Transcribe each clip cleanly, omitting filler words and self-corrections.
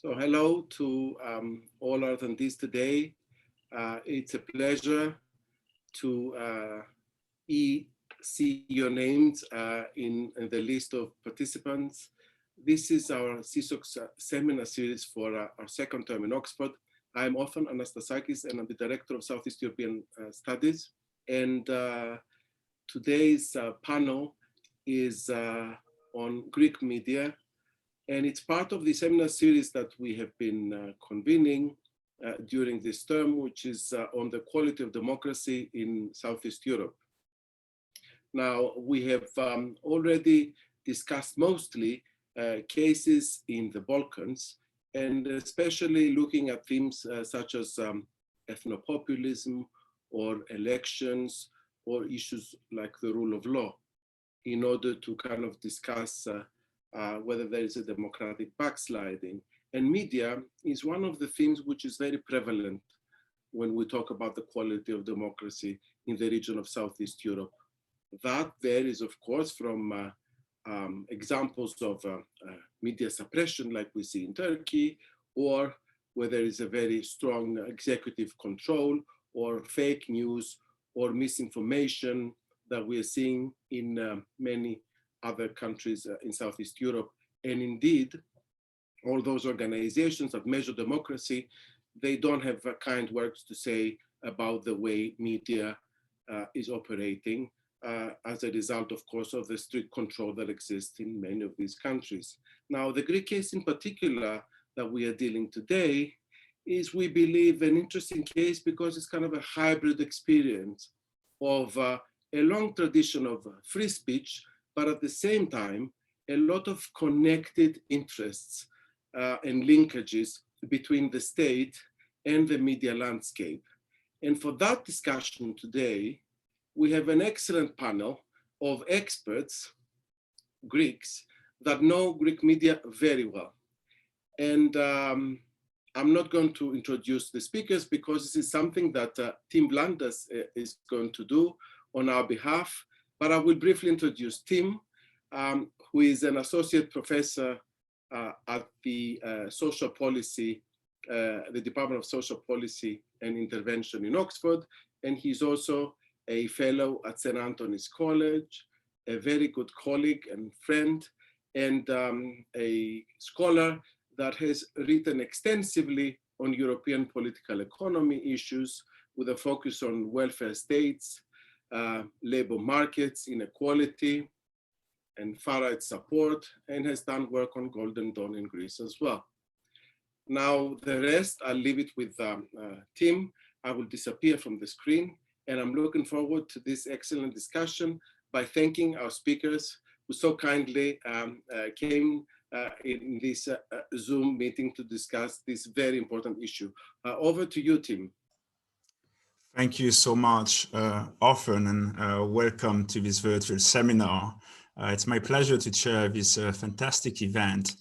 So hello to all our attendees today. It's a pleasure to see your names in the list of participants. This is our CSOC seminar series for our second term in Oxford. I'm often Anastasakis and I'm the Director of Southeast European Studies. And today's panel is on Greek media. And it's part of the seminar series that we have been convening during this term, which is on the quality of democracy in Southeast Europe. Now, we have already discussed mostly cases in the Balkans, and especially looking at themes such as ethnopopulism or elections or issues like the rule of law, in order to kind of discuss whether there is a democratic backsliding. And media is one of the themes which is very prevalent when we talk about the quality of democracy in the region of Southeast Europe. That varies, of course, from examples of media suppression like we see in Turkey, or where there is a very strong executive control, or fake news, or misinformation that we are seeing in many other countries in Southeast Europe. And indeed, all those organizations that measure democracy, they don't have kind words to say about the way media is operating as a result, of course, of the strict control that exists in many of these countries. Now, the Greek case in particular that we are dealing today is, we believe, an interesting case because it's kind of a hybrid experience of a long tradition of free speech, but at the same time, a lot of connected interests and linkages between the state and the media landscape. And for that discussion today, we have an excellent panel of experts, Greeks, that know Greek media very well. And I'm not going to introduce the speakers because this is something that Tim Vlandas is going to do on our behalf. But I will briefly introduce Tim, who is an associate professor at the social policy, the Department of Social Policy and Intervention in Oxford. And he's also a fellow at St. Antony's College, a very good colleague and friend, and a scholar that has written extensively on European political economy issues with a focus on welfare states, labor markets, inequality, and far-right support, and has done work on Golden Dawn in Greece as well. Now, the rest, I'll leave it with Tim. I will disappear from the screen, and I'm looking forward to this excellent discussion by thanking our speakers who so kindly came in this Zoom meeting to discuss this very important issue. Over to you, Tim. Thank you so much, Ofen, and welcome to this virtual seminar. It's my pleasure to chair this fantastic event.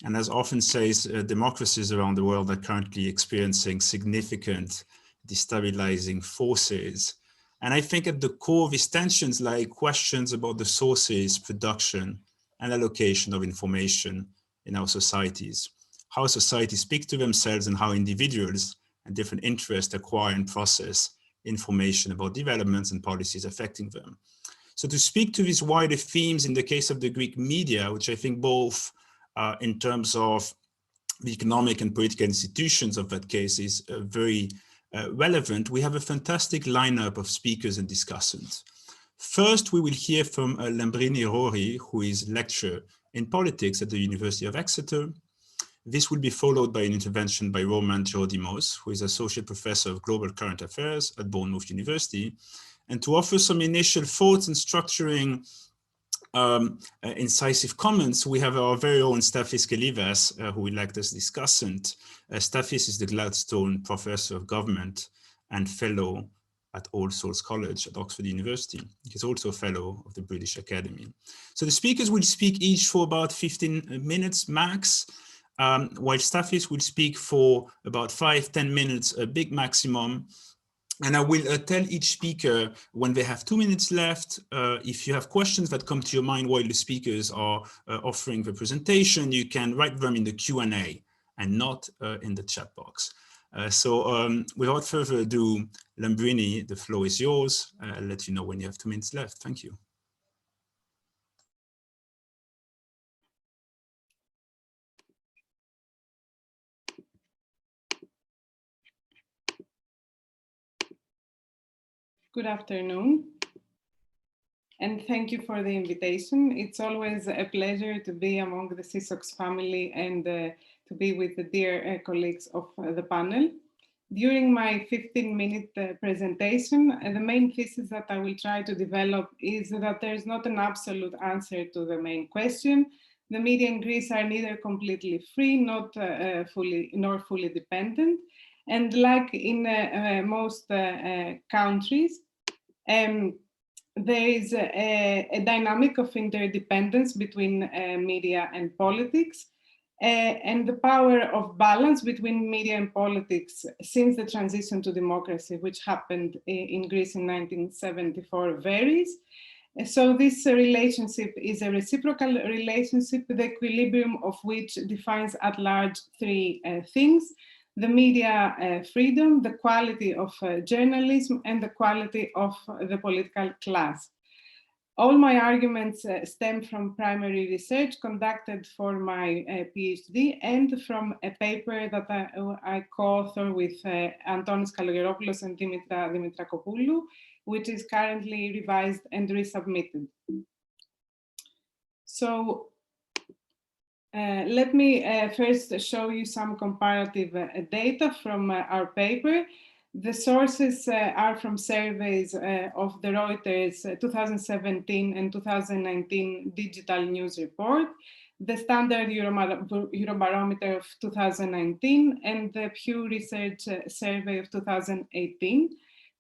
And as Ofen says, democracies around the world are currently experiencing significant destabilizing forces. And I think at the core of these tensions lie questions about the sources, production, and allocation of information in our societies, how societies speak to themselves and how individuals and different interests acquire and process information about developments and policies affecting them. So to speak to these wider themes in the case of the Greek media, which I think both in terms of the economic and political institutions of that case is very relevant, we have a fantastic lineup of speakers and discussants. First, we will hear from Lamprini Rori, who is lecturer in politics at the University of Exeter. This will be followed by an intervention by Roman Gerodimos, who is Associate Professor of Global Current Affairs at Bournemouth University. And to offer some initial thoughts and structuring incisive comments, we have our very own Stathis Kalyvas, who will act as discussant. Stathis is the Gladstone Professor of Government and Fellow at All Souls College at Oxford University. He's also a Fellow of the British Academy. So the speakers will speak each for about 15 minutes max, while Stathis will speak for about 5-10 minutes, a big maximum. And I will tell each speaker when they have 2 minutes left. If you have questions that come to your mind while the speakers are offering the presentation, you can write them in the Q&A, and not in the chat box. So without further ado, Lamprini, the floor is yours. I'll let you know when you have 2 minutes left. Thank you. Good afternoon, and thank you for the invitation. It's always a pleasure to be among the CSOX family and to be with the dear colleagues of the panel. During my 15-minute presentation, the main thesis that I will try to develop is that there is not an absolute answer to the main question. The media in Greece are neither completely free, nor fully dependent. And like in most countries, there is a dynamic of interdependence between media and politics, and the power of balance between media and politics since the transition to democracy, which happened in Greece in 1974, varies. So this relationship is a reciprocal relationship, the equilibrium of which defines at large three things: the media freedom, the quality of journalism, and the quality of the political class. All my arguments stem from primary research conducted for my PhD and from a paper that I co-author with Antonis Kalogeropoulos and Dimitra Dimitrakopoulou, which is currently revised and resubmitted. So let me first show you some comparative data from our paper. The sources are from surveys of the Reuters 2017 and 2019 digital news report, the standard Eurobarometer of 2019, and the Pew Research survey of 2018.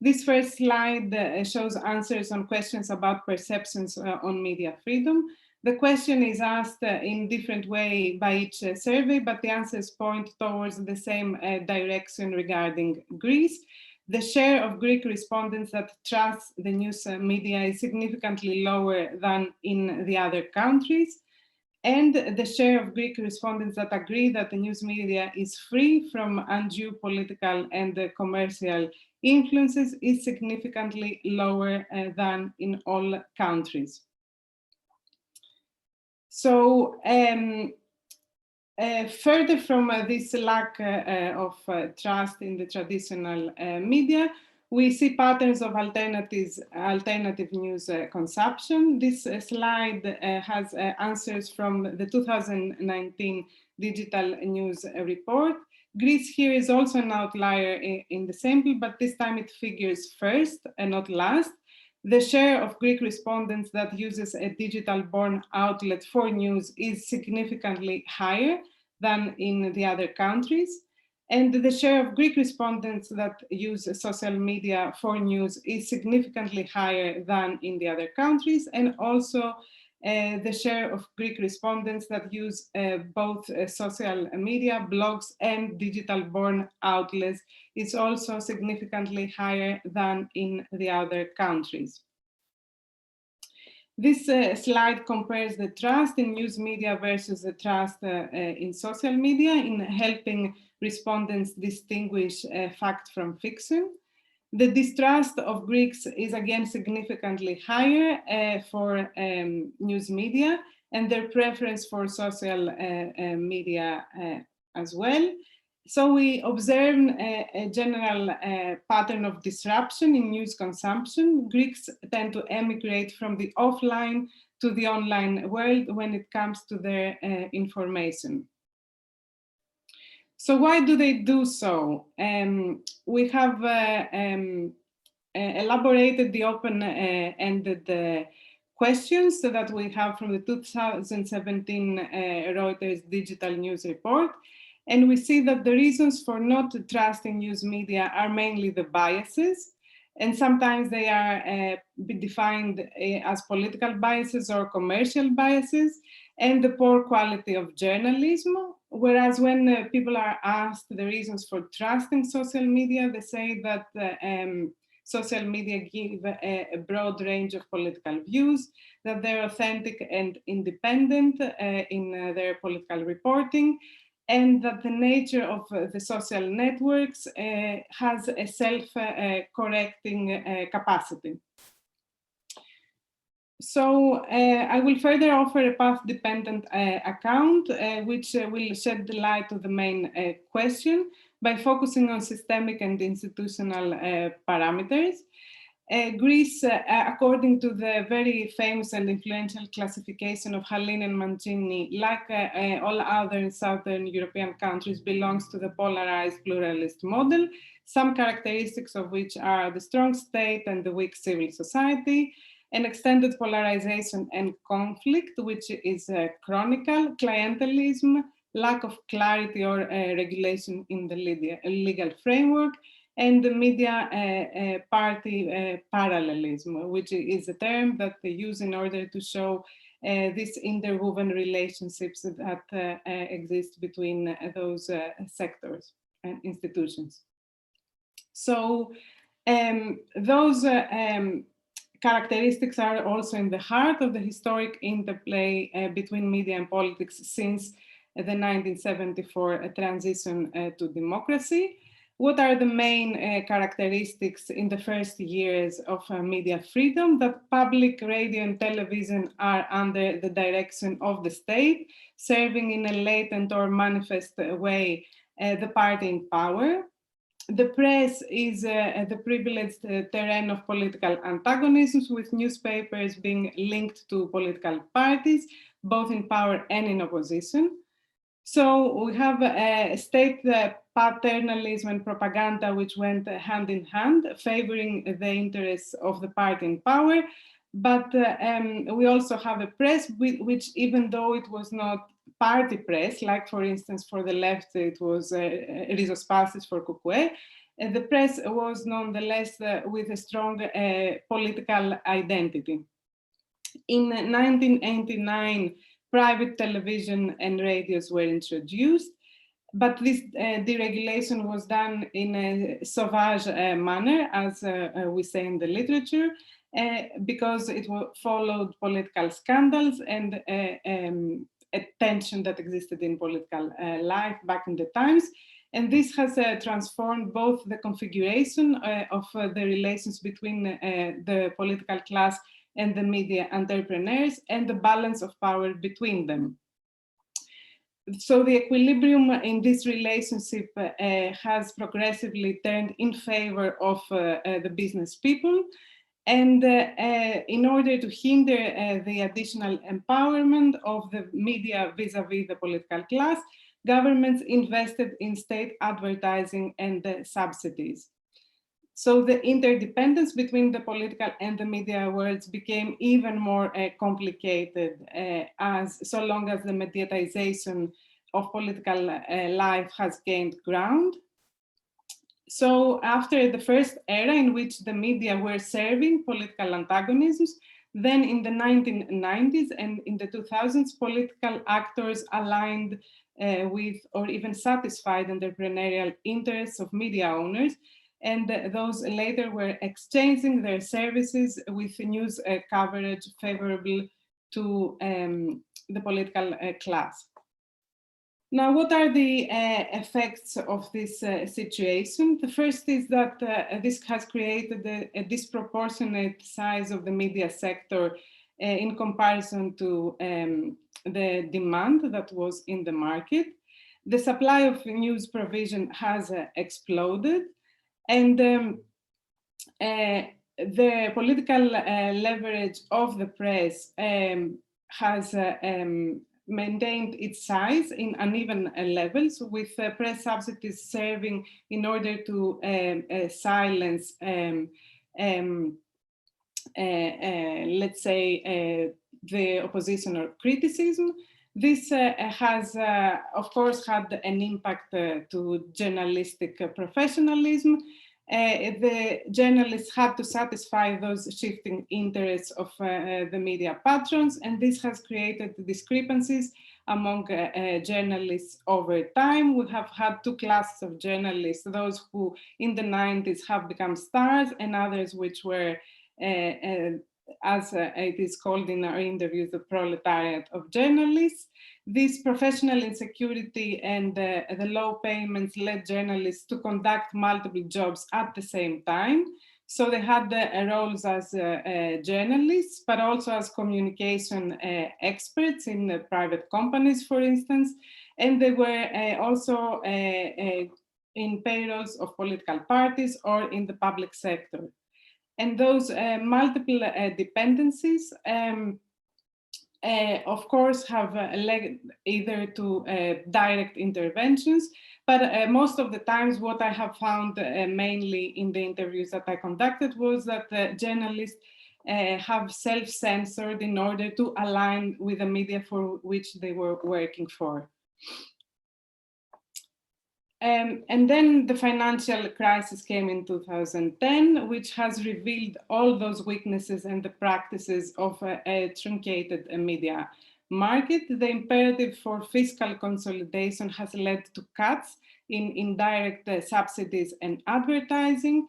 This first slide shows answers on questions about perceptions on media freedom. The question is asked in different way by each survey, but the answers point towards the same direction regarding Greece. The share of Greek respondents that trust the news media is significantly lower than in the other countries. And the share of Greek respondents that agree that the news media is free from undue political and commercial influences is significantly lower than in all countries. So further from this lack of trust in the traditional media, we see patterns of alternative news consumption. This slide has answers from the 2019 digital news report. Greece here is also an outlier in the sample, but this time it figures first and not last. The share of Greek respondents that uses a digital-born outlet for news is significantly higher than in the other countries. And the share of Greek respondents that use social media for news is significantly higher than in the other countries. And also the share of Greek respondents that use both social media, blogs, and digital-born outlets is also significantly higher than in the other countries. This slide compares the trust in news media versus the trust in social media in helping respondents distinguish fact from fiction. The distrust of Greeks is again significantly higher for news media, and their preference for social media as well. So we observe a general pattern of disruption in news consumption. Greeks tend to emigrate from the offline to the online world when it comes to their information. So why do they do so? We have elaborated the open-ended questions that we have from the 2017 Reuters digital news report. And we see that the reasons for not trusting news media are mainly the biases. And sometimes they are defined as political biases or commercial biases, and the poor quality of journalism. Whereas when people are asked the reasons for trusting social media, they say that social media give a broad range of political views, that they're authentic and independent in their political reporting, and that the nature of the social networks has a self-correcting capacity. So I will further offer a path-dependent account, which will shed the light on the main question by focusing on systemic and institutional parameters. Greece, according to the very famous and influential classification of Halin and Mancini, like all other Southern European countries, belongs to the polarized pluralist model, some characteristics of which are the strong state and the weak civil society, an extended polarization and conflict, which is chronicle, clientelism, lack of clarity or regulation in the legal framework, and the media party parallelism, which is a term that they use in order to show these interwoven relationships that exist between those sectors and institutions. So those characteristics are also in the heart of the historic interplay between media and politics since the 1974 transition to democracy. What are the main characteristics in the first years of media freedom? That public radio and television are under the direction of the state, serving in a latent or manifest way the party in power. The press is the privileged terrain of political antagonisms, with newspapers being linked to political parties, both in power and in opposition. So we have state paternalism and propaganda, which went hand in hand, favoring the interests of the party in power. But we also have a press which, even though it was not party press, like for instance for the left it was Rizospasis for Koukou, the press was nonetheless with a strong political identity. In 1989, private television and radios were introduced, but this deregulation was done in a sauvage manner, as we say in the literature, because it followed political scandals and a tension that existed in political life back in the times. And this has transformed both the configuration of the relations between the political class and the media entrepreneurs and the balance of power between them. So the equilibrium in this relationship has progressively turned in favor of the business people. And in order to hinder the additional empowerment of the media vis-a-vis the political class, governments invested in state advertising and subsidies. So the interdependence between the political and the media worlds became even more complicated as so long as the mediatization of political life has gained ground. So after the first era in which the media were serving political antagonisms, then in the 1990s and in the 2000s, political actors aligned with or even satisfied entrepreneurial interests of media owners, and those later were exchanging their services with news coverage favorable to the political class. Now, what are the effects of this situation? The first is that this has created a disproportionate size of the media sector in comparison to the demand that was in the market. The supply of news provision has exploded, and the political leverage of the press has maintained its size in uneven levels, with press subsidies serving in order to silence, let's say, the opposition or criticism. This has, of course, had an impact to journalistic professionalism. The journalists had to satisfy those shifting interests of the media patrons, and this has created discrepancies among journalists over time. We have had two classes of journalists, those who in the 90s have become stars, and others which were, as it is called in our interviews, the proletariat of journalists. This professional insecurity and the low payments led journalists to conduct multiple jobs at the same time. So they had roles as journalists, but also as communication experts in private companies, for instance. And they were also in payrolls of political parties or in the public sector. And those multiple dependencies of course, have led either to direct interventions, but most of the times what I have found mainly in the interviews that I conducted was that journalists have self-censored in order to align with the media for which they were working for. And then the financial crisis came in 2010, which has revealed all those weaknesses and the practices of a truncated media market. The imperative for fiscal consolidation has led to cuts in indirect subsidies and advertising.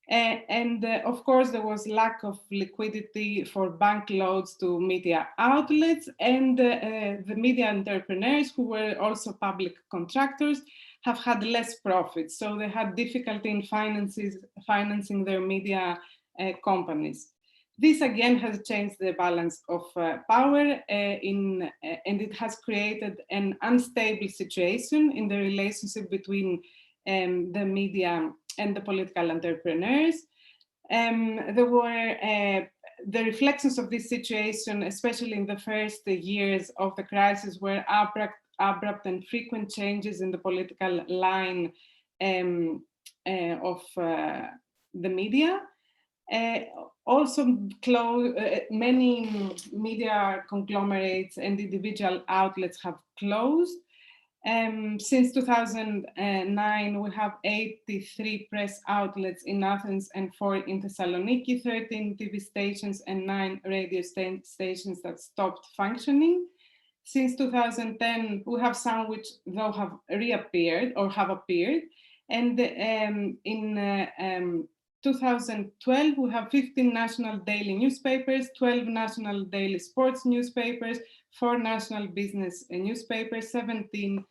Of course, there was lack of liquidity for bank loans to media outlets, and the media entrepreneurs, who were also public contractors, have had less profits. So they had difficulty in financing their media companies. This again has changed the balance of power and it has created an unstable situation in the relationship between the media and the political entrepreneurs. There were the reflections of this situation, especially in the first years of the crisis, were abrupt and frequent changes in the political line of the media. Also, many media conglomerates and individual outlets have closed. Since 2009, we have 83 press outlets in Athens and 4 in Thessaloniki, 13 TV stations and 9 radio stations that stopped functioning. Since 2010, we have some which though have reappeared or have appeared. And in 2012, we have 15 national daily newspapers, 12 national daily sports newspapers, 4 national business newspapers, 17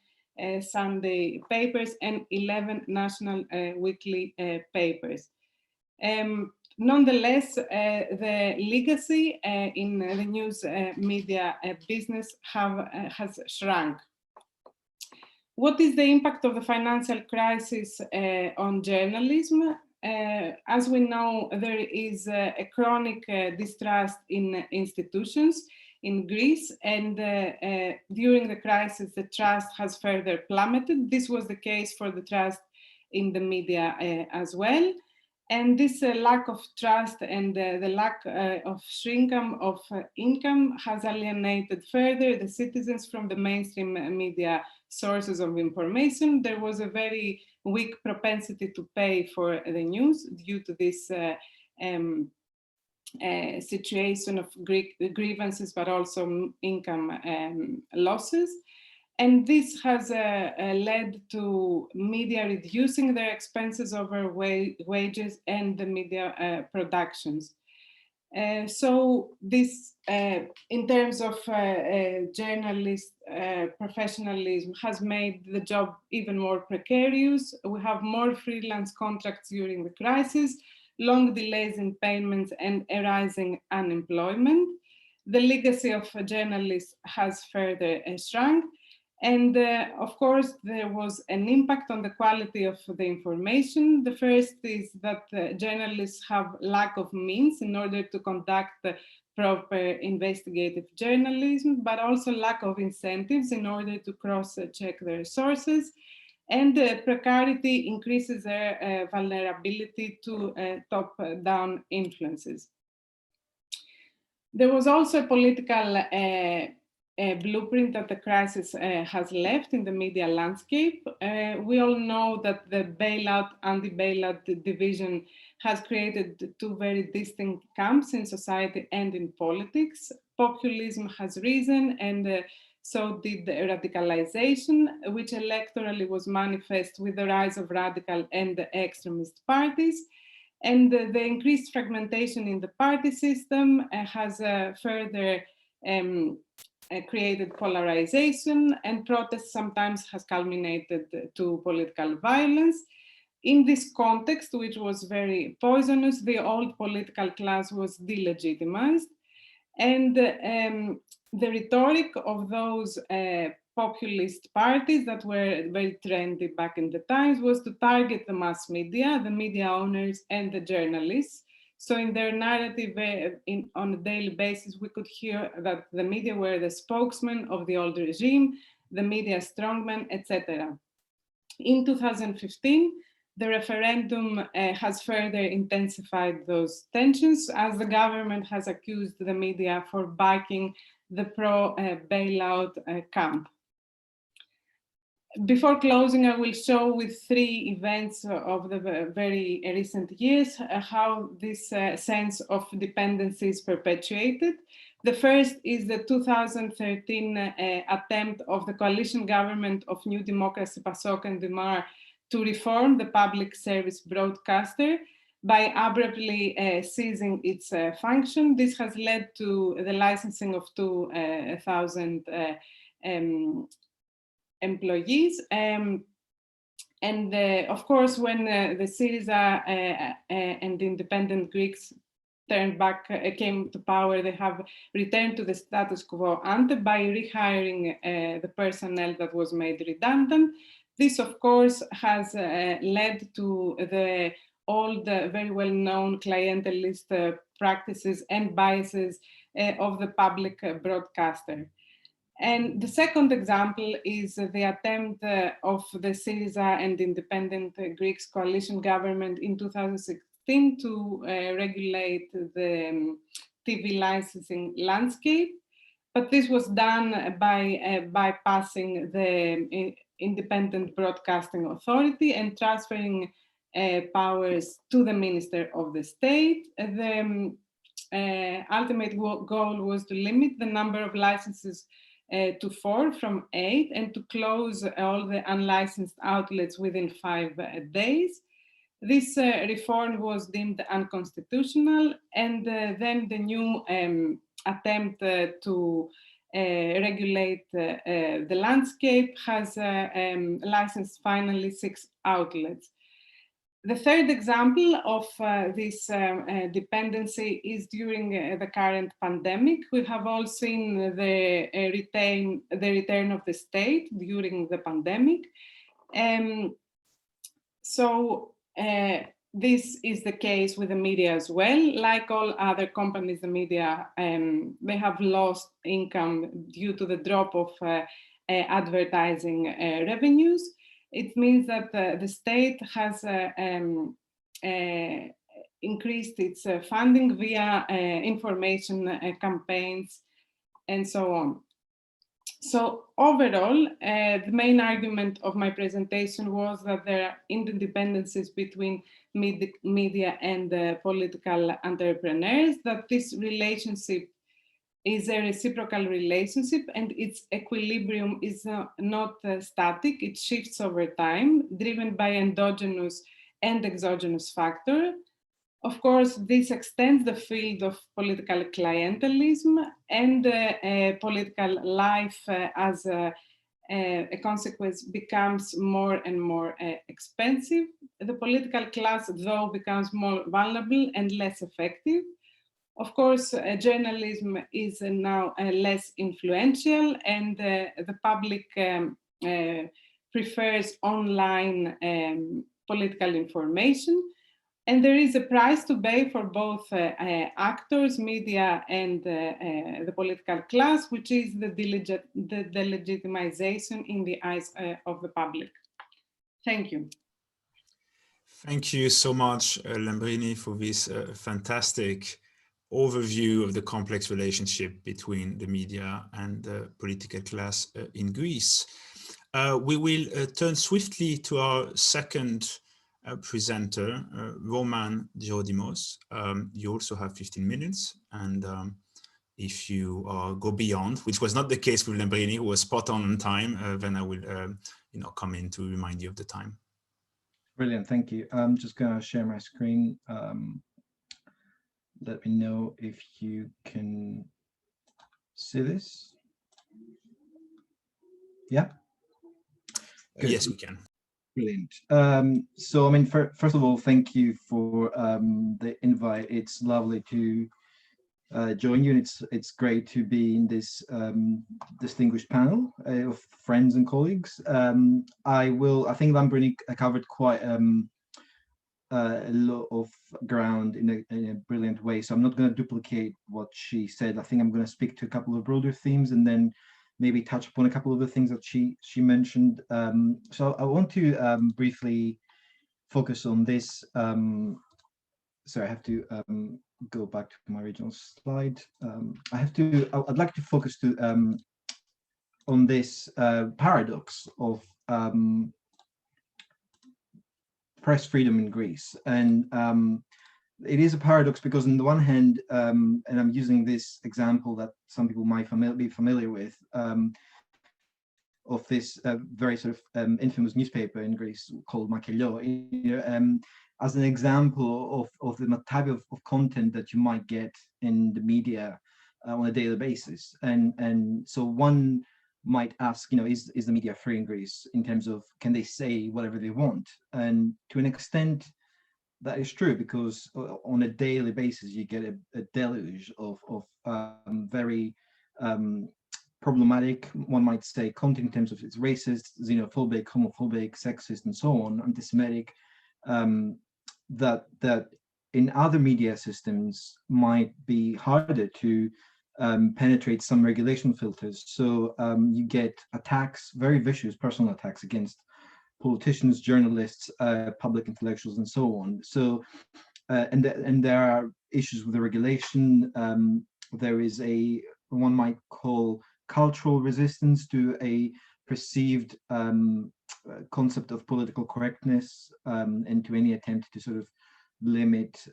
Sunday papers, and 11 national weekly papers. Nonetheless, the legacy in the news media business has shrunk. What is the impact of the financial crisis on journalism? As we know, there is a chronic distrust in institutions in Greece, and during the crisis, the trust has further plummeted. This was the case for the trust in the media as well. And this lack of trust and the lack of shrinkage of income has alienated further the citizens from the mainstream media sources of information. There was a very weak propensity to pay for the news due to this situation of grievances, but also income losses. And this has led to media reducing their expenses over wages and the media productions. So this, in terms of journalist professionalism, has made the job even more precarious. We have more freelance contracts during the crisis, long delays in payments, and a rising unemployment. The legacy of journalists has further shrunk. And of course, there was an impact on the quality of the information. The first is that journalists have lack of means in order to conduct proper investigative journalism, but also lack of incentives in order to cross-check their sources. And precarity increases their vulnerability to top-down influences. There was also a political blueprint that the crisis has left in the media landscape. We all know that the bailout, anti-bailout division has created 2 very distinct camps in society and in politics. Populism has risen, and so did the radicalization, which electorally was manifest with the rise of radical and extremist parties. And the increased fragmentation in the party system has further created polarization, and protest sometimes has culminated to political violence. In this context, which was very poisonous, the old political class was delegitimized, and the rhetoric of those populist parties that were very trendy back in the times was to target the mass media, the media owners, and the journalists. So in their narrative on a daily basis, we could hear that the media were the spokesman of the old regime, the media strongmen, etc. In 2015, the referendum has further intensified those tensions, as the government has accused the media for backing the pro-bailout camp. Before closing, I will show with three events of the very recent years how this sense of dependency is perpetuated. The first is the 2013 attempt of the coalition government of New Democracy, PASOK and DMR to reform the public service broadcaster by abruptly ceasing its function. This has led to the licensing of 2,000 employees. Of course, when the Syriza and the independent Greeks came to power, they have returned to the status quo ante by rehiring the personnel that was made redundant. This, of course, has led to the old, very well-known clientelist practices and biases of the public broadcaster. And the second example is the attempt of the Syriza and independent Greeks coalition government in 2016 to regulate the TV licensing landscape. But this was done by bypassing the Independent Broadcasting Authority and transferring powers to the Minister of the State. The ultimate goal was to limit the number of licenses to 4 from 8 and to close all the unlicensed outlets within 5 days. This reform was deemed unconstitutional, and then the new attempt to regulate the landscape has licensed finally 6 outlets. The third example of this dependency is during the current pandemic. We have all seen the return of the state during the pandemic. This is the case with the media as well. Like all other companies, the media, they have lost income due to the drop of advertising revenues. It means that the state has increased its funding via information campaigns and so on. So overall, the main argument of my presentation was that there are interdependencies between media and political entrepreneurs, that this relationship is a reciprocal relationship and its equilibrium is not static, it shifts over time, driven by endogenous and exogenous factors. Of course, this extends the field of political clientelism and political life as a consequence becomes more and more expensive. The political class, though, becomes more vulnerable and less effective. Of course, journalism is now less influential, and the public prefers online political information. And there is a price to pay for both actors, media, and the political class, which is the delegitimization in the eyes of the public. Thank you. Thank you so much, Lamprini, for this fantastic overview of the complex relationship between the media and the political class in Greece. We will turn swiftly to our second presenter, Roman Gerodimos. You also have 15 minutes, and if you go beyond, which was not the case with Lamprini, who was spot on time, then I will come in to remind you of the time. Brilliant, thank you. I'm just going to share my screen. Let me know if you can see this. Yeah. Good. Yes, we can. Brilliant. So, I mean, first of all, thank you for the invite. It's lovely to join you, and it's great to be in this distinguished panel of friends and colleagues. I think Lamprini covered quite a lot of ground in a brilliant way, so I'm not going to duplicate what she said. I think I'm going to speak to a couple of broader themes and then maybe touch upon a couple of the things that she mentioned. So I want to briefly focus on this. Sorry, I have to go back to my original slide. I'd like to focus on this paradox of press freedom in Greece. And it is a paradox because on the one hand, and I'm using this example that some people might be familiar with, of this very sort of infamous newspaper in Greece called Makelo, as an example of the type of content that you might get in the media on a daily basis. And so one might ask, is the media free in Greece in terms of, can they say whatever they want? And to an extent, that is true, because on a daily basis, you get a deluge of very problematic, one might say, content in terms of it's racist, xenophobic, homophobic, sexist, and so on, anti-Semitic, that in other media systems might be harder to penetrate some regulation filters. So you get attacks, very vicious personal attacks against politicians, journalists, public intellectuals, and so on. So, and there are issues with the regulation. There is one might call cultural resistance to a perceived concept of political correctness, and to any attempt to sort of limit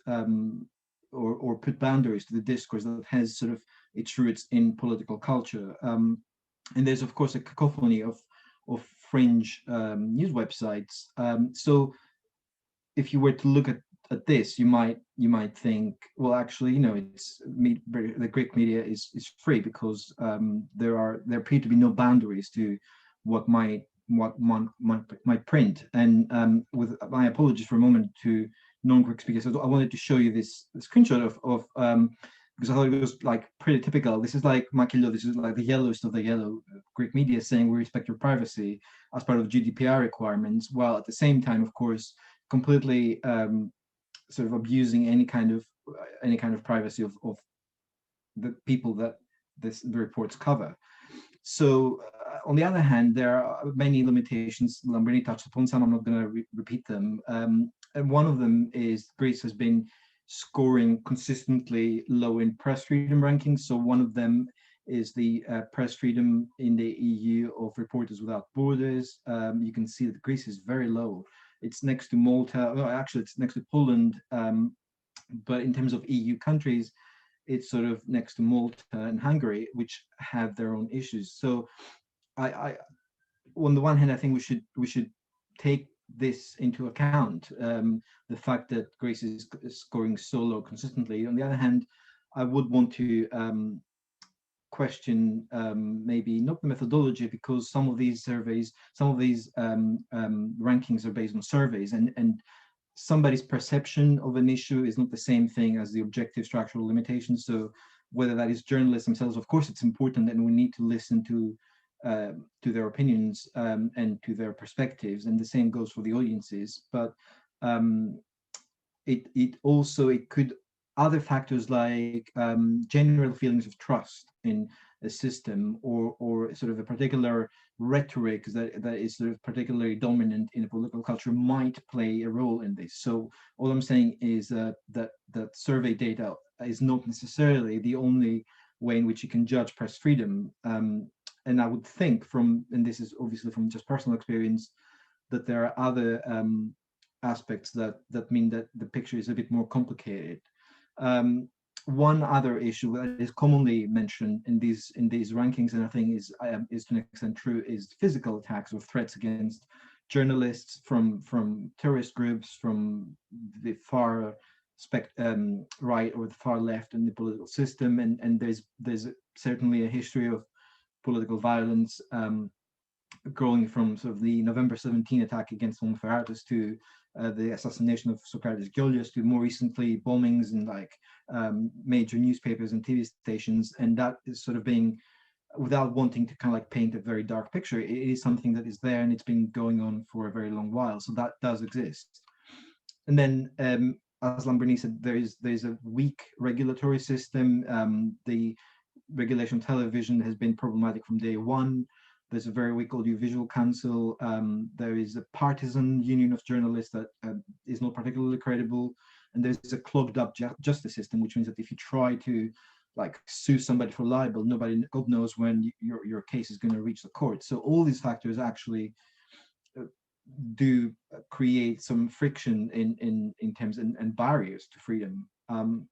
or put boundaries to the discourse that has sort of its roots in political culture. And there's of course a cacophony of fringe news websites. So if you were to look at this, you might think, well, actually, the Greek media is free because there appear to be no boundaries to what might print. And with my apologies for a moment to non-Greek speakers, I wanted to show you this screenshot of because I thought it was like pretty typical. This is like Makelo, this is like the yellowest of the yellow Greek media saying we respect your privacy as part of GDPR requirements, while at the same time, of course, completely sort of abusing any kind of privacy of the people that the reports cover. So on the other hand, there are many limitations. Lamprini touched upon some. I'm not going to repeat them. And one of them is Greece has been scoring consistently low in press freedom rankings. So one of them is the press freedom in the EU of Reporters Without Borders. You can see that Greece is very low. It's next to Malta. Well, actually, it's next to Poland. But in terms of EU countries, it's sort of next to Malta and Hungary, which have their own issues. So, I on the one hand, I think we should take this into account, the fact that Greece is scoring so low consistently. On the other hand, I would want to question maybe not the methodology, because some of these surveys, some of these rankings are based on surveys, and somebody's perception of an issue is not the same thing as the objective structural limitations. So whether that is journalists themselves, of course it's important, and we need to listen to their opinions and to their perspectives, and the same goes for the audiences. But it could, other factors like general feelings of trust in a system, or sort of a particular rhetoric that is sort of particularly dominant in a political culture, might play a role in this. So all I'm saying is that survey data is not necessarily the only way in which you can judge press freedom. And I would think and this is obviously from just personal experience, that there are other aspects that mean that the picture is a bit more complicated. One other issue that is commonly mentioned in these rankings, and I think is to an extent true, is physical attacks or threats against journalists from terrorist groups, from the far right or the far left in the political system, and there's certainly a history of political violence growing from sort of the November 17 attack against Homopharatus to the assassination of Socrates Giolius, to more recently bombings in like major newspapers and TV stations. And that is sort of being, without wanting to kind of like paint a very dark picture, it is something that is there and it's been going on for a very long while. So that does exist. And then, as Lamprini said, there's a weak regulatory system. The regulation of television has been problematic from day one. There's a very weak audiovisual council. There is a partisan union of journalists that is not particularly credible. And there's a clogged up justice system, which means that if you try to like sue somebody for libel, God knows when your case is going to reach the court. So all these factors actually do create some friction in terms and barriers to freedom. And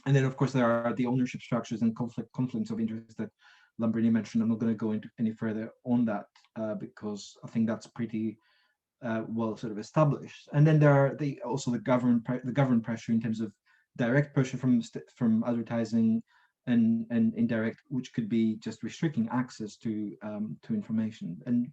then, of course, there are the ownership structures and conflicts of interest that Lamprini mentioned. I'm not going to go into any further on that because I think that's pretty well sort of established. And then there are also the government pressure in terms of direct pressure from advertising and indirect, which could be just restricting access to information. And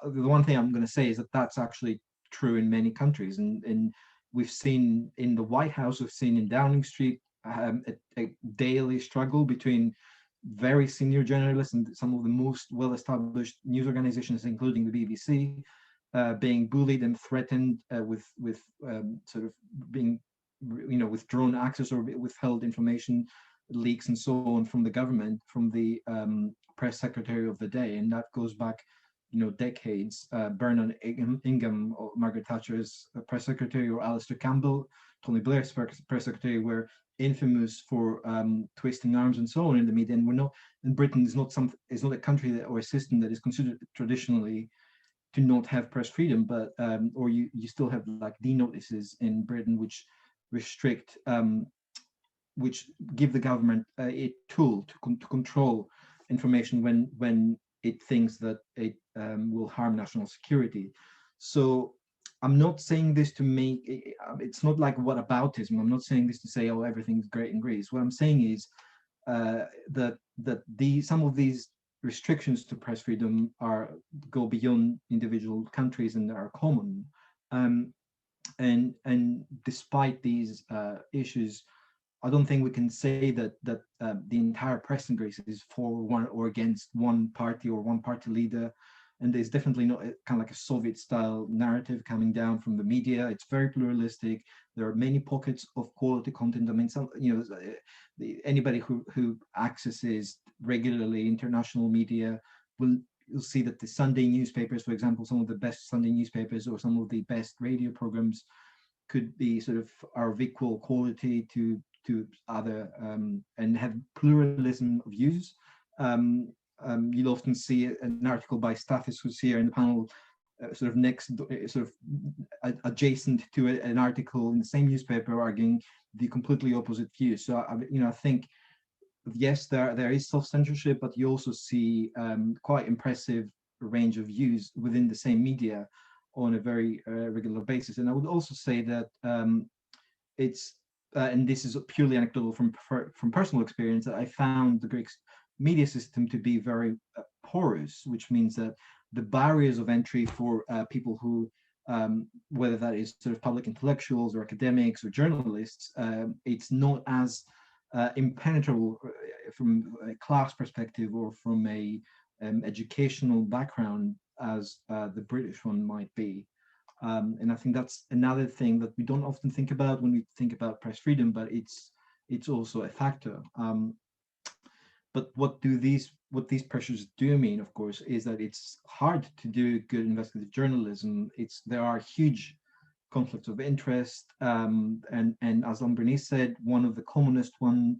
the one thing I'm going to say is that that's actually true in many countries, and we've seen in the White House, we've seen in Downing Street a daily struggle between very senior journalists and some of the most well-established news organizations, including the BBC, being bullied and threatened with sort of being, withdrawn access or withheld information, leaks and so on from the government, from the press secretary of the day. And that goes back decades. Bernard Ingham, or Margaret Thatcher's press secretary, or Alistair Campbell, Tony Blair's press secretary, were infamous for twisting arms and so on in the media. And we're not, in Britain is not a country or a system that is considered traditionally to not have press freedom, but or you still have like D notices in Britain, which restrict, which give the government a tool to control information when it thinks that it will harm national security. So I'm not saying this to make, it's not like whataboutism. I'm not saying this to say, oh, everything's great in Greece. What I'm saying is that some of these restrictions to press freedom go beyond individual countries and are common. And despite these issues, I don't think we can say that the entire press in Greece is for one or against one party or one party leader. And there's definitely not kind of like a Soviet-style narrative coming down from the media. It's very pluralistic. There are many pockets of quality content. I mean, anybody who accesses regularly international media you'll see that the Sunday newspapers, for example, some of the best Sunday newspapers or some of the best radio programs could be are of equal quality to other and have pluralism of views. You'll often see an article by Stathis, who's here in the panel, adjacent to an article in the same newspaper arguing the completely opposite view. So I think yes, there is self-censorship, but you also see quite impressive range of views within the same media on a very regular basis. And I would also say that it's and this is purely anecdotal from personal experience, that I found the Greek media system to be very porous, which means that the barriers of entry for people who, whether that is sort of public intellectuals or academics or journalists, it's not as impenetrable from a class perspective or from a educational background as the British one might be. And I think that's another thing that we don't often think about when we think about press freedom, but it's also a factor. But what these pressures do mean, of course, is that it's hard to do good investigative journalism. There are huge conflicts of interest, and as Lamprini said, one of the commonest one,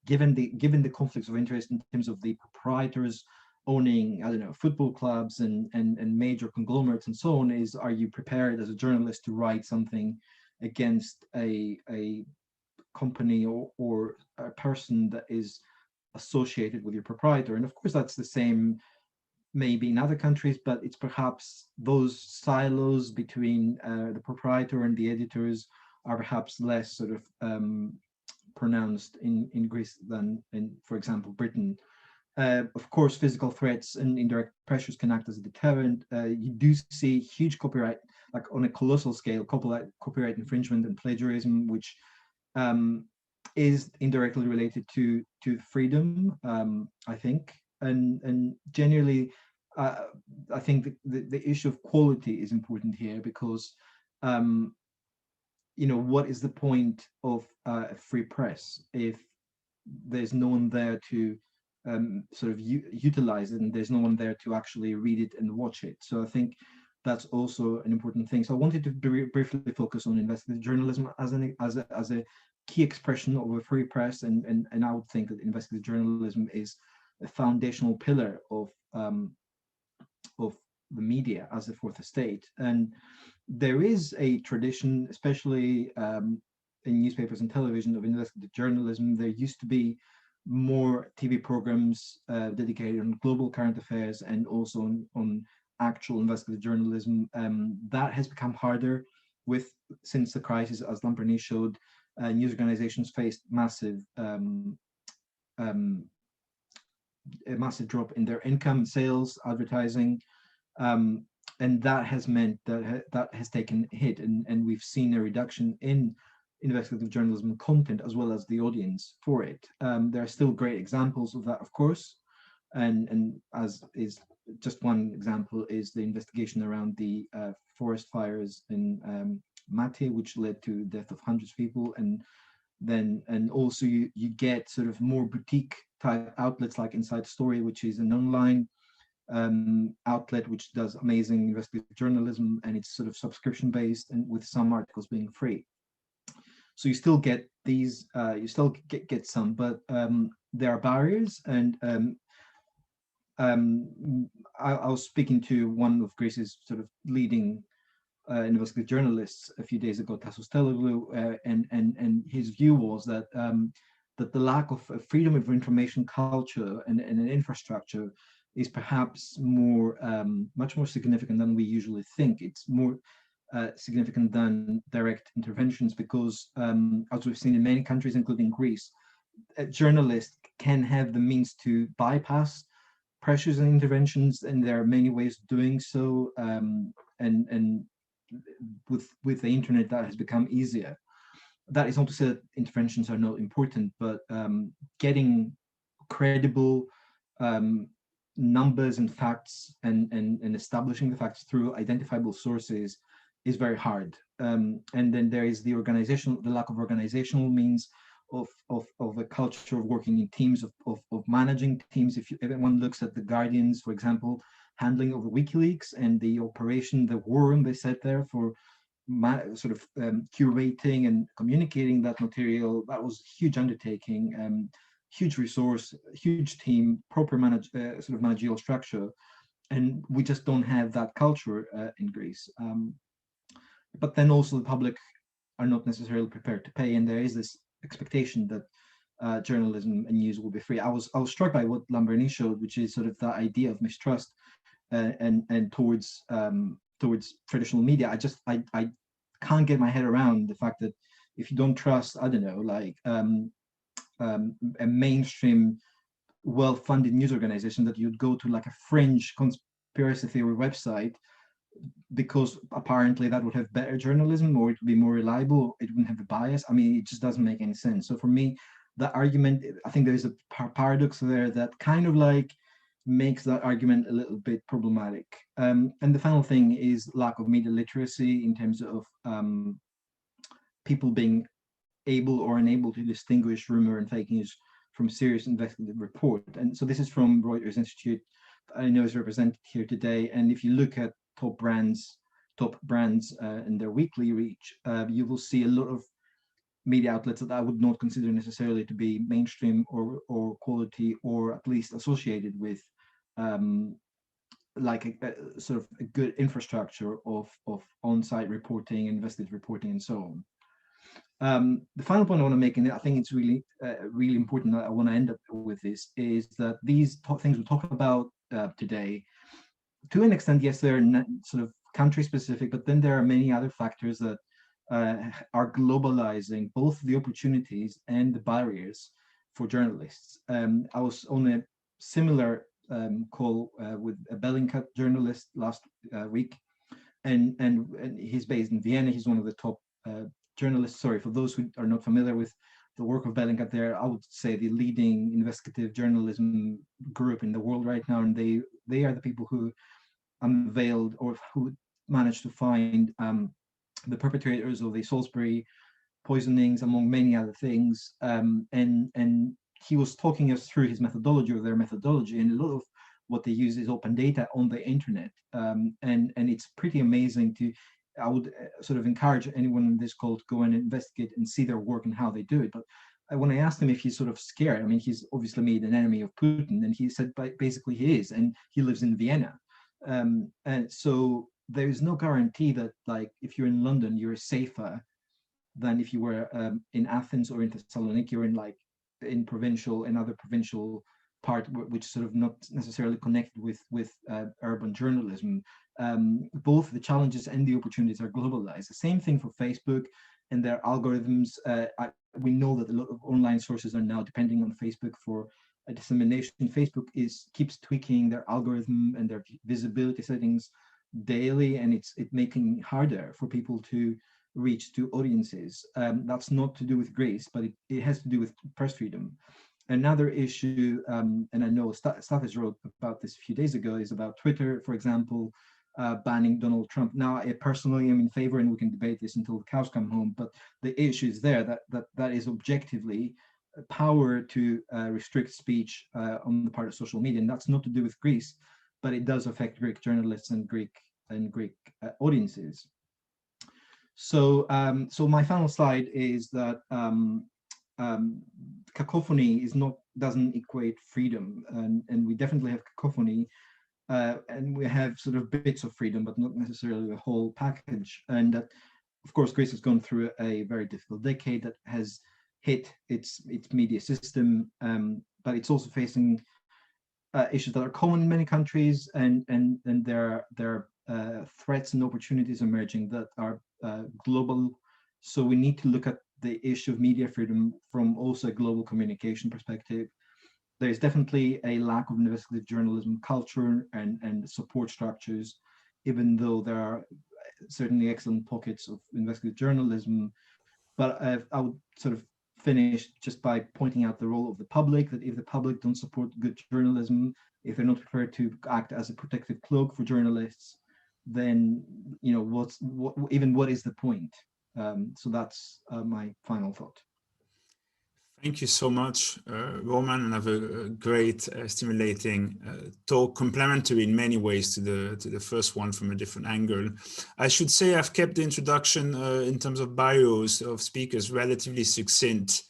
given the conflicts of interest in terms of the proprietors owning, I don't know, football clubs and major conglomerates and so on, is, are you prepared as a journalist to write something against a company or a person that is associated with your proprietor? And of course that's the same maybe in other countries, but it's perhaps those silos between the proprietor and the editors are perhaps less sort of pronounced in Greece than in, for example, Britain. Of course, physical threats and indirect pressures can act as a deterrent. You do see huge copyright, like on a colossal scale, copyright infringement and plagiarism, which is indirectly related to freedom, I think. And generally, I think the issue of quality is important here, because what is the point of a free press if there's no one there to sort of utilize it, and there's no one there to actually read it and watch it? So I think that's also an important thing. So I wanted to briefly focus on investigative journalism as a key expression of a free press, and I would think that investigative journalism is a foundational pillar of the media as the fourth estate. And there is a tradition, especially in newspapers and television, of investigative journalism. There used to be more TV programs dedicated on global current affairs and also on actual investigative journalism. That has become harder since the crisis, as Lamprini showed. News organizations faced a massive drop in their income, sales, advertising, and that has meant that has taken a hit, and we've seen a reduction in investigative journalism content as well as the audience for it. There are still great examples of that, of course, and as is just one example is the investigation around the forest fires in Mate, which led to the death of hundreds of people, and also you get sort of more boutique type outlets like Inside Story, which is an online outlet which does amazing investigative journalism, and it's sort of subscription based and with some articles being free. So you still get these, you still get some, but there are barriers. And I was speaking to one of Greece's sort of leading investigative journalists a few days ago, Tassos Teloglu, and his view was that that the lack of freedom of information culture and an infrastructure is perhaps much more significant than we usually think. It's more significant than direct interventions, because as we've seen in many countries, including Greece, journalists can have the means to bypass pressures and interventions, and there are many ways of doing so. And with the internet, that has become easier. That is not to say that interventions are not important, but getting credible numbers and facts and establishing the facts through identifiable sources is very hard. And then there is the lack of organizational means of a culture of working in teams, of managing teams. If everyone looks at the Guardian's, for example, handling of the WikiLeaks and the operation, the war room they set there for sort of curating and communicating that material, that was a huge undertaking, huge resource, huge team, proper sort of managerial structure, and we just don't have that culture in Greece. But then also the public are not necessarily prepared to pay, and there is this expectation that journalism and news will be free. I was struck by what Lamprini showed, which is sort of that idea of mistrust and towards traditional media. I can't get my head around the fact that if you don't trust, I don't know, like a mainstream well-funded news organization, that you'd go to like a fringe conspiracy theory website because apparently that would have better journalism, or it would be more reliable, it wouldn't have a bias. I mean, it just doesn't make any sense. So for me, that argument, I think there's a paradox there that kind of like makes that argument a little bit problematic. And the final thing is lack of media literacy in terms of people being able or unable to distinguish rumor and fake news from serious investigative report. And so this is from Reuters Institute, I know is represented here today. And if you look at top brands and their weekly reach, you will see a lot of media outlets that I would not consider necessarily to be mainstream or quality, or at least associated with like a sort of a good infrastructure of on-site reporting, investigative reporting, and so on. The final point I want to make, and I think it's really really important that I want to end up with this, is that these things we talk about today, to an extent, yes, they're sort of country specific, but then there are many other factors that are globalizing both the opportunities and the barriers for journalists. I was on similar call with a Bellingcat journalist last week, and he's based in Vienna. He's one of the top journalists. Sorry, for those who are not familiar with the work of Bellingcat, there, I would say the leading investigative journalism group in the world right now, and they are the people who unveiled or who managed to find the perpetrators of the Salisbury poisonings, among many other things. And he was talking us through his methodology, or their methodology, and a lot of what they use is open data on the internet. And it's pretty amazing to, I would sort of encourage anyone in this call to go and investigate and see their work and how they do it. But when I asked him if he's sort of scared, I mean, he's obviously made an enemy of Putin, and he said basically he is, and he lives in Vienna. And so there is no guarantee that, like, if you're in London, you're safer than if you were in Athens or in Thessaloniki, or in another provincial part, which sort of not necessarily connected with urban journalism. Both the challenges and the opportunities are globalized. The same thing for Facebook and their algorithms. We know that a lot of online sources are now depending on Facebook for a dissemination. Facebook keeps tweaking their algorithm and their visibility settings daily, and it's making it harder for people to reach to audiences. That's not to do with Greece, but it has to do with press freedom. Another issue, and I know Stathis wrote about this a few days ago, is about Twitter, for example, banning Donald Trump. Now, I personally am in favor, and we can debate this until the cows come home, but the issue is there that is objectively power to restrict speech on the part of social media, and that's not to do with Greece, but it does affect Greek journalists and Greek audiences. So, so my final slide is that cacophony doesn't equate freedom, and we definitely have cacophony, and we have sort of bits of freedom, but not necessarily the whole package. And that, of course, Greece has gone through a very difficult decade that has hit its media system, but it's also facing issues that are common in many countries, and there are threats and opportunities emerging that are global. So we need to look at the issue of media freedom from also a global communication perspective. There is definitely a lack of investigative journalism culture and support structures, even though there are certainly excellent pockets of investigative journalism. But I would sort of finish just by pointing out the role of the public, that if the public don't support good journalism, if they're not prepared to act as a protective cloak for journalists, then, you know, what is the point? So that's my final thought. Thank you so much, Roman, and have a great, stimulating talk, complementary in many ways to the first one from a different angle. I should say I've kept the introduction in terms of bios of speakers relatively succinct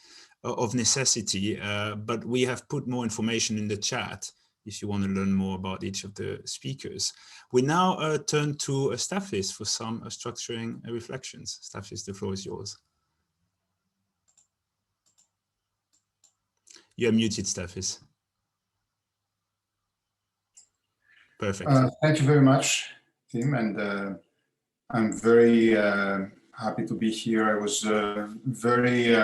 of necessity, but we have put more information in the chat if you want to learn more about each of the speakers. We now turn to Stathis for some structuring reflections. Stathis, the floor is yours. You're muted, Stathis. Perfect. Thank you very much, Tim, and I'm very happy to be here. I was very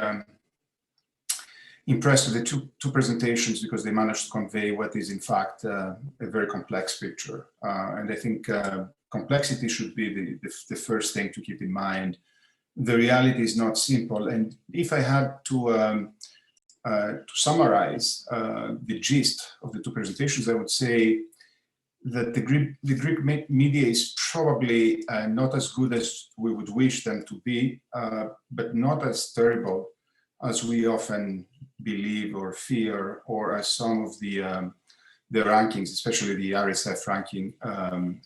impressed with the two presentations, because they managed to convey what is in fact a very complex picture. And I think complexity should be the first thing to keep in mind. The reality is not simple. And if I had to summarize the gist of the two presentations, I would say that the Greek media is probably not as good as we would wish them to be, but not as terrible as we often believe or fear, or as some of the rankings, especially the RSF ranking,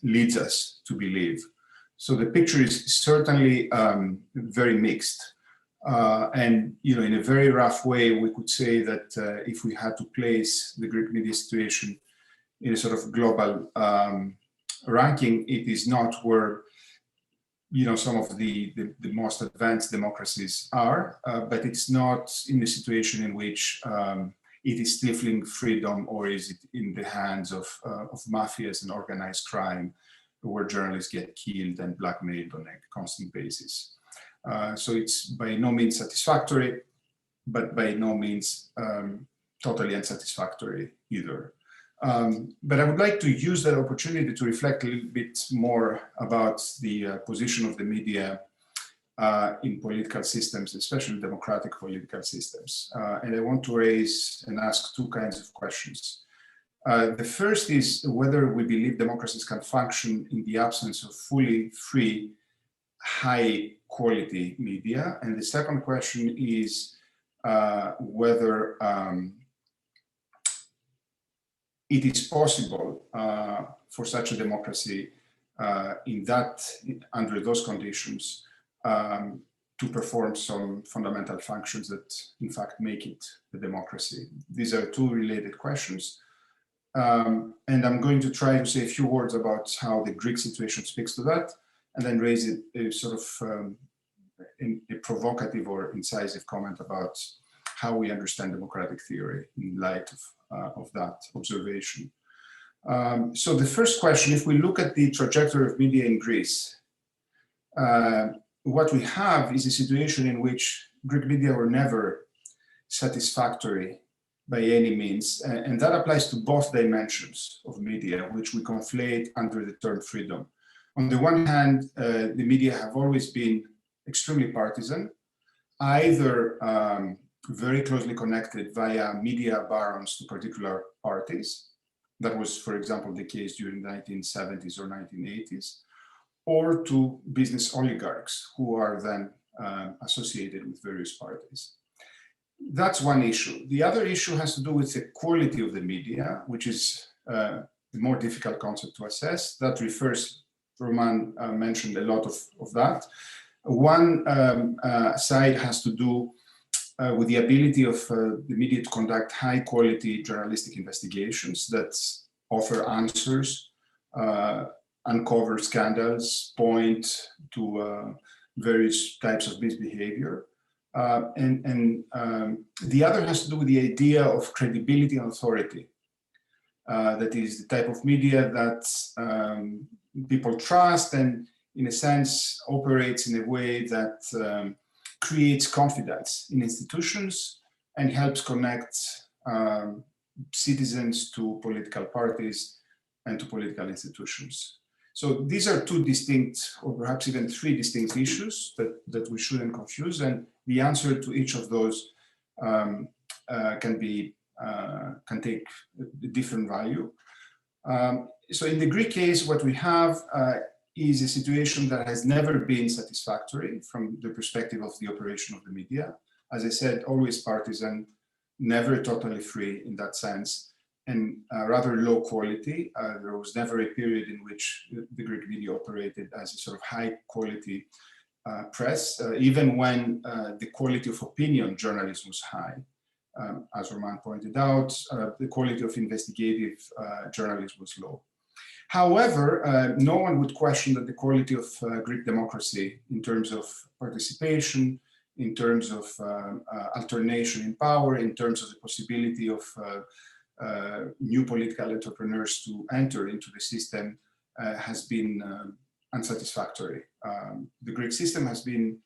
leads us to believe. So the picture is certainly very mixed. And, you know, in a very rough way, we could say that if we had to place the Greek media situation in a sort of global ranking, it is not where, you know, some of the most advanced democracies are, but it's not in a situation in which it is stifling freedom, or is it in the hands of mafias and organized crime, where journalists get killed and blackmailed on a constant basis. So it's by no means satisfactory, but by no means totally unsatisfactory either. But I would like to use that opportunity to reflect a little bit more about the position of the media in political systems, especially democratic political systems. And I want to raise and ask two kinds of questions. The first is whether we believe democracies can function in the absence of fully free, high quality media. And the second question is whether it is possible for such a democracy under those conditions to perform some fundamental functions that in fact make it a democracy. These are two related questions. And I'm going to try to say a few words about how the Greek situation speaks to that, and then raise a sort of a provocative or incisive comment about how we understand democratic theory in light of that observation. So the first question, if we look at the trajectory of media in Greece, what we have is a situation in which Greek media were never satisfactory by any means, and that applies to both dimensions of media, which we conflate under the term freedom. On the one hand, the media have always been extremely partisan, either very closely connected via media barons to particular parties. That was, for example, the case during the 1970s or 1980s, or to business oligarchs who are then associated with various parties. That's one issue. The other issue has to do with the quality of the media, which is a more difficult concept to assess. That refers, Roman mentioned a lot of that. One side has to do with the ability of the media to conduct high quality journalistic investigations that offer answers, uncover scandals, point to various types of misbehavior. And the other has to do with the idea of credibility and authority. That is the type of media that people trust and in a sense operates in a way that creates confidence in institutions and helps connect citizens to political parties and to political institutions. So these are two distinct, or perhaps even three distinct issues that we shouldn't confuse, and the answer to each of those can take a different value. So in the Greek case, what we have is a situation that has never been satisfactory from the perspective of the operation of the media. As I said, always partisan, never totally free in that sense, and rather low quality. There was never a period in which the Greek media operated as a sort of high quality press, even when the quality of opinion journalism was high. As Roman pointed out, the quality of investigative journalism was low. However, no one would question that the quality of Greek democracy in terms of participation, in terms of alternation in power, in terms of the possibility of new political entrepreneurs to enter into the system has been unsatisfactory. The Greek system has been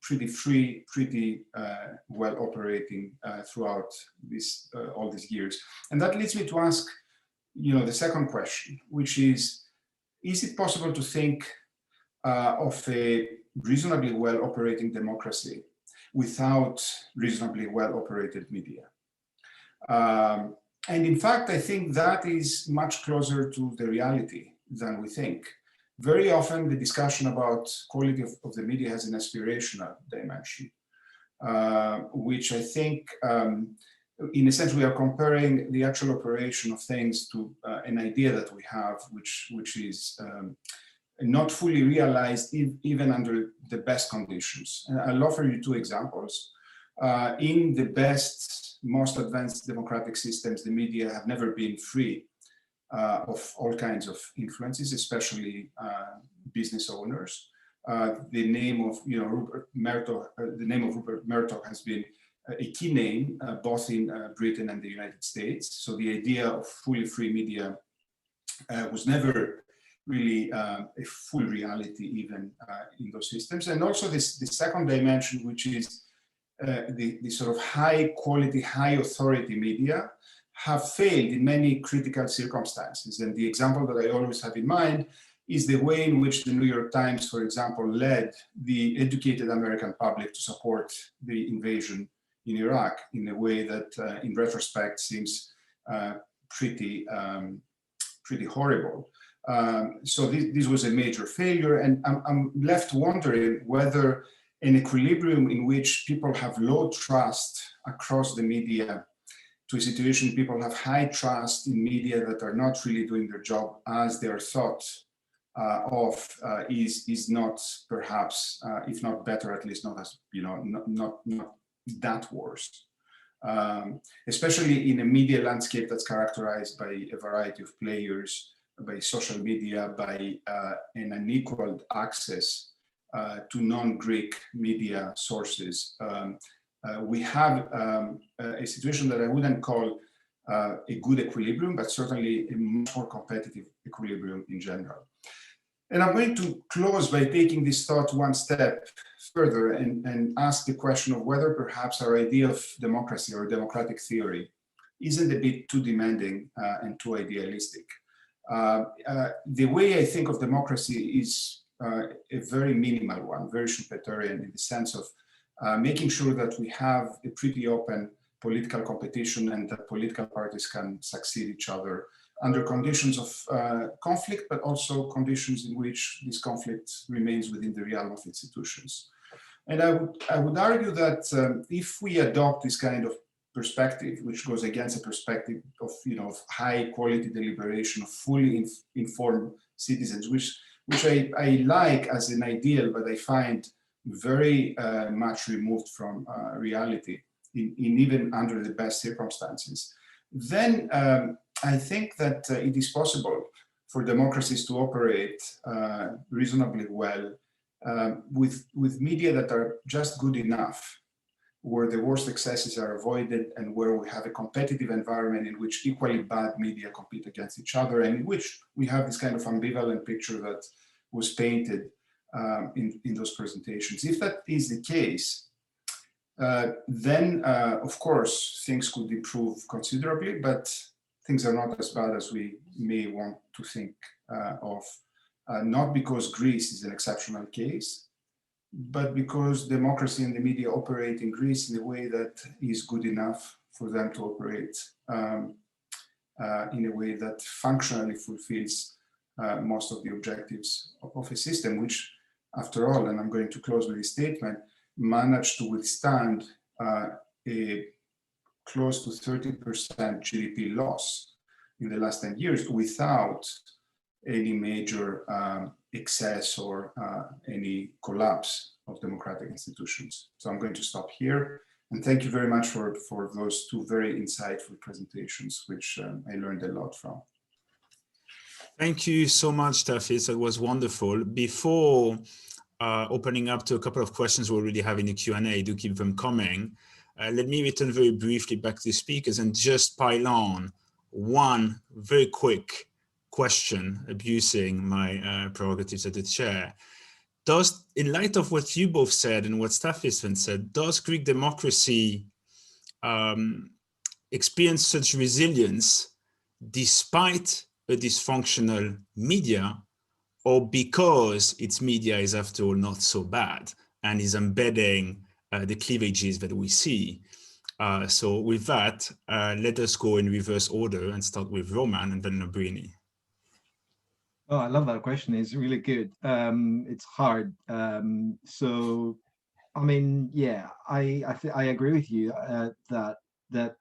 pretty free, pretty well operating throughout all these years. And that leads me to ask, the second question, which is it possible to think of a reasonably well operating democracy without reasonably well operated media? And in fact, I think that is much closer to the reality than we think. Very often the discussion about quality of the media has an aspirational dimension, which I think, in a sense, we are comparing the actual operation of things to an idea that we have, which is not fully realized even under the best conditions. And I'll offer you two examples. In the best, most advanced democratic systems, the media have never been free of all kinds of influences, especially business owners. The name of Rupert Murdoch has been a key name both in Britain and the United States. So the idea of fully free media was never really a full reality even in those systems. And also the second dimension, which is the sort of high quality, high authority media, have failed in many critical circumstances. And the example that I always have in mind is the way in which the New York Times, for example, led the educated American public to support the invasion in Iraq in a way that, in retrospect, seems pretty horrible. So this was a major failure, and I'm left wondering whether an equilibrium in which people have low trust across the media to a situation people have high trust in media that are not really doing their job as they are thought of is not perhaps, if not better, at least not as, not that worse. Especially in a media landscape that's characterized by a variety of players, by social media, by an unequaled access to non-Greek media sources. We have a situation that I wouldn't call a good equilibrium, but certainly a much more competitive equilibrium in general. And I'm going to close by taking this thought one step further and ask the question of whether perhaps our idea of democracy or democratic theory isn't a bit too demanding and too idealistic. The way I think of democracy is a very minimal one, very Schumpeterian, in the sense of making sure that we have a pretty open political competition and that political parties can succeed each other under conditions of conflict, but also conditions in which this conflict remains within the realm of institutions. And I would argue that if we adopt this kind of perspective, which goes against a perspective of, of high quality deliberation, of fully informed citizens, which I like as an ideal, but I find very much removed from reality in even under the best circumstances, then I think that it is possible for democracies to operate reasonably well with media that are just good enough, where the worst excesses are avoided and where we have a competitive environment in which equally bad media compete against each other, and in which we have this kind of ambivalent picture that was painted in those presentations. If that is the case, then of course things could improve considerably, but things are not as bad as we may want to think of, not because Greece is an exceptional case, but because democracy and the media operate in Greece in a way that is good enough for them to operate in a way that functionally fulfills most of the objectives of a system, which, after all, and I'm going to close with this statement, managed to withstand a close to 30% GDP loss in the last 10 years without any major excess or any collapse of democratic institutions. So I'm going to stop here. And thank you very much for those two very insightful presentations, which I learned a lot from. Thank you so much, Stathis. That was wonderful. Before opening up to a couple of questions we already have in the Q&A, do keep them coming. Let me return very briefly back to the speakers and just pile on one very quick question, abusing my prerogatives as the chair. Does, in light of what you both said and what Stathis said, does Greek democracy experience such resilience despite a dysfunctional media, or because its media is, after all, not so bad and is embedding the cleavages that we see? So with that, let us go in reverse order and start with Roman and then Lamprini. Oh, I love that question. It's really good. It's hard. So, I mean, yeah, I agree with you that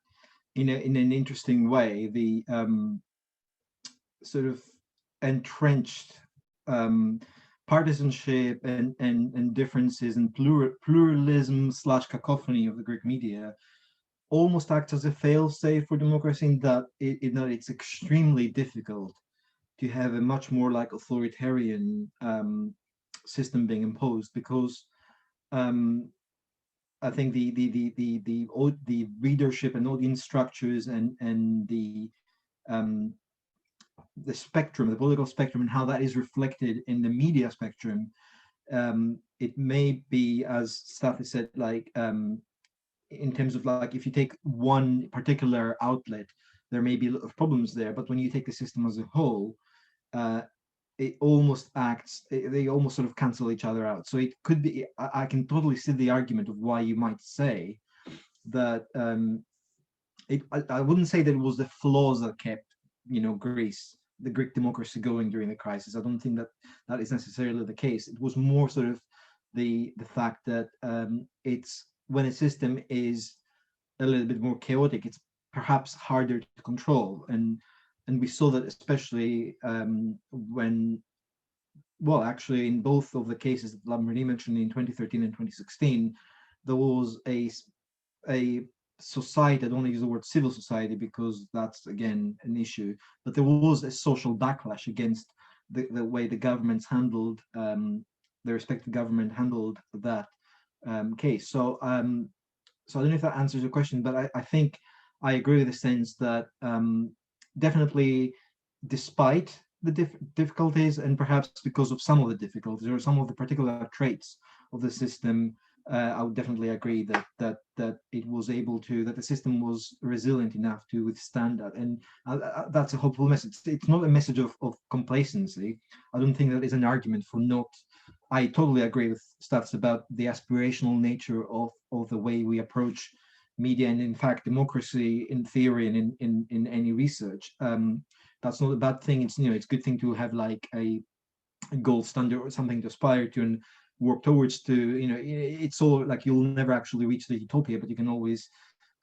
in an interesting way, the sort of entrenched partisanship and differences and pluralism / cacophony of the Greek media almost acts as a fail-safe for democracy, in that it's extremely difficult to have a much more like authoritarian system being imposed, because I think the readership and audience structures and the spectrum, the political spectrum, and how that is reflected in the media spectrum, it may be, as Stathis said, like in terms of like, if you take one particular outlet there may be a lot of problems there, but when you take the system as a whole, it almost acts, they almost sort of cancel each other out. So it could be, I can totally see the argument of why you might say that I wouldn't say that it was the flaws that kept, Greece, the Greek democracy going during the crisis. I don't think that that is necessarily the case. It was more sort of the fact that it's when a system is a little bit more chaotic, it's perhaps harder to control. And we saw that especially when, well, actually in both of the cases that Lamprini mentioned in 2013 and 2016, there was a society, I don't want to use the word civil society because that's again an issue, but there was a social backlash against the way the governments handled, the respective government handled that case. So so I don't know if that answers your question, but I think I agree with the sense that definitely, despite the difficulties, and perhaps because of some of the difficulties or some of the particular traits of the system, I would definitely agree that it was able to, that the system was resilient enough to withstand that, and that's a hopeful message. It's not a message of complacency. I don't think that is an argument for not. I totally agree with Stathis about the aspirational nature of the way we approach media, and in fact democracy in theory and in any research. That's not a bad thing. It's it's a good thing to have like a gold standard or something to aspire to and work towards. To it's all like you'll never actually reach the utopia, but you can always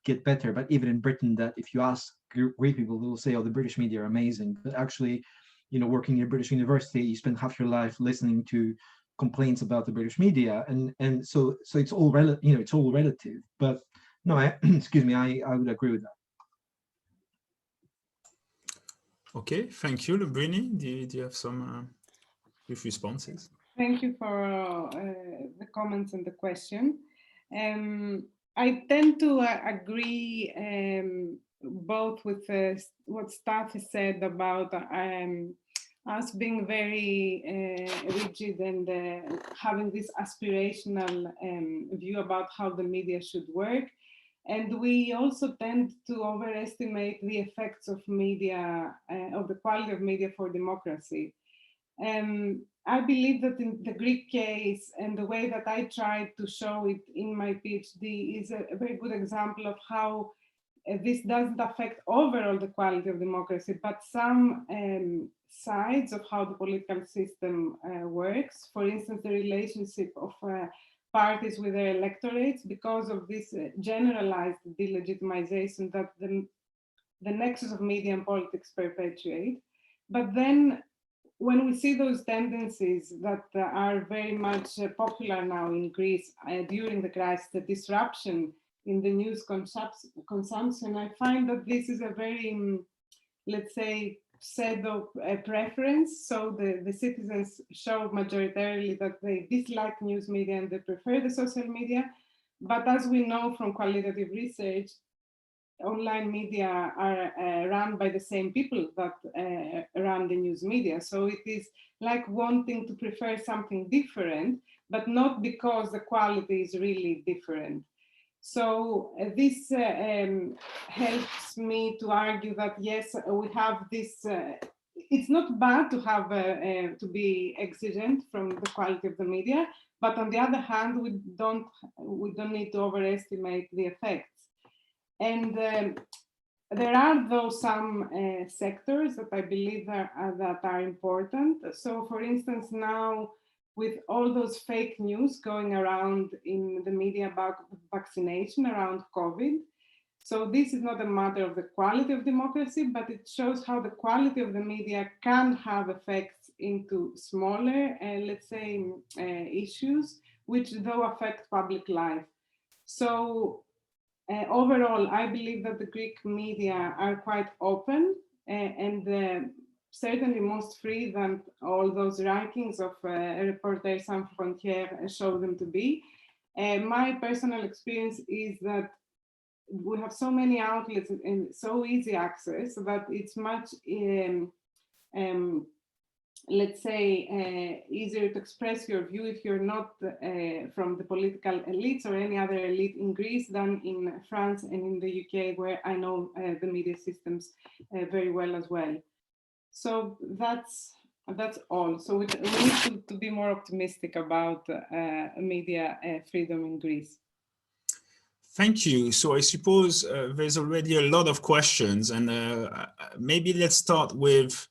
get better. But even in Britain, that if you ask Greek people, they will say, "Oh, the British media are amazing." But actually, working in a British university, you spend half your life listening to complaints about the British media, and so it's all it's all relative. But no, excuse me, I would agree with that. Okay, thank you, Lamprini. Do you have some brief responses? Thank you for the comments and the question. I tend to agree both with what Stathis said about us being very rigid and having this aspirational view about how the media should work. And we also tend to overestimate the effects of media, of the quality of media for democracy. I believe that in the Greek case, and the way that I tried to show it in my PhD is a very good example of how this doesn't affect overall the quality of democracy, but some sides of how the political system works. For instance, the relationship of parties with their electorates, because of this generalized delegitimization that the nexus of media and politics perpetuate. But then when we see those tendencies that are very much popular now in Greece during the crisis, the disruption in the news consumption, I find that this is a very, let's say, pseudo preference. So the citizens show majoritarily that they dislike news media and they prefer the social media. But as we know from qualitative research, online media are run by the same people that run the news media. So it is like wanting to prefer something different, but not because the quality is really different. So this helps me to argue that yes, we have this. It's not bad to have to be exigent from the quality of the media, but on the other hand, we don't need to overestimate the effects. And there are though some sectors that I believe that are important. So, for instance, now, with all those fake news going around in the media about vaccination around COVID. So this is not a matter of the quality of democracy, but it shows how the quality of the media can have effects into smaller, let's say, issues, which though affect public life. So overall, I believe that the Greek media are quite open and certainly most free than all those rankings of Reporters Sans Frontières show them to be. My personal experience is that we have so many outlets and so easy access that it's much let's say, easier to express your view if you're not from the political elites or any other elite in Greece than in France and in the UK, where I know the media systems very well as well. So that's all. So we need to be more optimistic about media freedom in Greece. Thank you. So I suppose there's already a lot of questions, and maybe let's start with